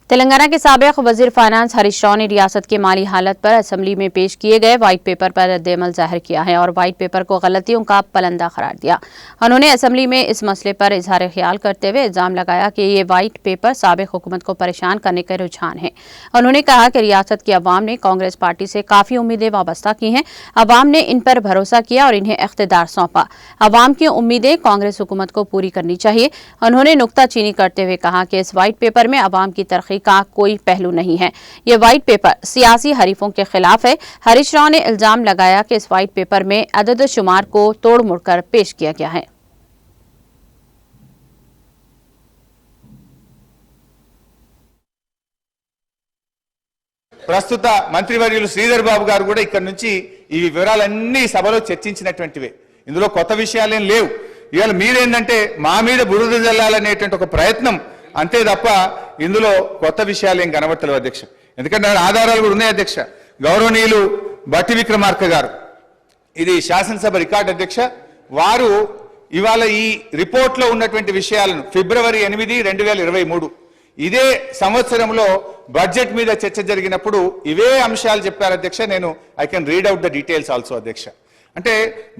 तेलंगाना के साबिक वजीर फाइनेंस हरीश राव ने रियासत की माली हालत पर असेंबली में पेश किए गए व्हाइट पेपर पर रद्द-ए-अमल जाहिर किया है और व्हाइट पेपर को गलतियों का पलंदा करार दिया। उन्होंने असेंबली में इस मसले पर इजहार ख्याल करते हुए इल्जाम लगाया कि ये व्हाइट पेपर साबिक हुकूमत को परेशान करने का रुझान है। उन्होंने कहा कि रियासत की अवाम ने कांग्रेस पार्टी से काफी उम्मीदें वाबस्ता की हैं। अवाम ने इन पर भरोसा किया और इन्हें इख्तिदार सौंपा। अवाम की उम्मीदें कांग्रेस हुकूमत को पूरी करनी चाहिए। उन्होंने नुक्ताचीनी करते हुए कहा कि इस व्हाइट पेपर में अवाम की तरक्की का कोई पहलू नहीं है। ये व्हाइट पेपर सियासी हरीफों के खिलाफ है। हरीश राव ने इल्जाम लगाया कि इस व्हाइट पेपर में अदद शुमार को तोड़ मोड़कर पेश किया गया है। ప్రస్తుత మంత్రివర్యులు శ్రీధర్ బాబు గారు కూడా ఇక్కడ నుంచి ఈ వివరాలన్నీ సభలో చర్చించినటువంటివే. ఇందులో కొత్త విషయాలేం లేవు. ఇవాళ మీరేంటంటే మా మీద బురద జల్లాలనేటువంటి ఒక ప్రయత్నం అంతే తప్ప ఇందులో కొత్త విషయాలేం కనబడతలేవు అధ్యక్ష. ఎందుకంటే ఆధారాలు కూడా ఉన్నాయి అధ్యక్ష. గౌరవనీయులు బట్టి విక్రమార్క గారు, ఇది శాసనసభ రికార్డు అధ్యక్ష, వారు ఇవాళ ఈ రిపోర్ట్లో ఉన్నటువంటి విషయాలను ఫిబ్రవరి 8, 2023 ఇదే సంవత్సరంలో బడ్జెట్ మీద చర్చ జరిగినప్పుడు ఇవే అంశాలు చెప్పారు అధ్యక్ష. నేను I can read out the details also అధ్యక్ష. అంటే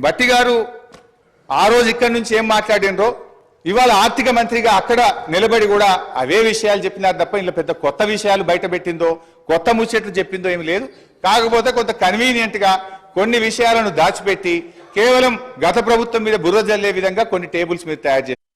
బట్టి గారు ఆ రోజు ఇక్కడ నుంచి ఏం మాట్లాడినరో ఇవాళ ఆర్థిక మంత్రిగా అక్కడ నిలబడి కూడా అవే విషయాలు చెప్పినారు తప్ప ఇందులో పెద్ద కొత్త విషయాలు బయట పెట్టిందో కొత్త ముచ్చట్లు చెప్పిందో ఏమి లేదు. కాకపోతే కొంత కన్వీనియంట్ గా కొన్ని విషయాలను దాచిపెట్టి కేవలం గత ప్రభుత్వం మీద బురద జల్లే విధంగా కొన్ని టేబుల్స్ మీద తయారు చేశారు.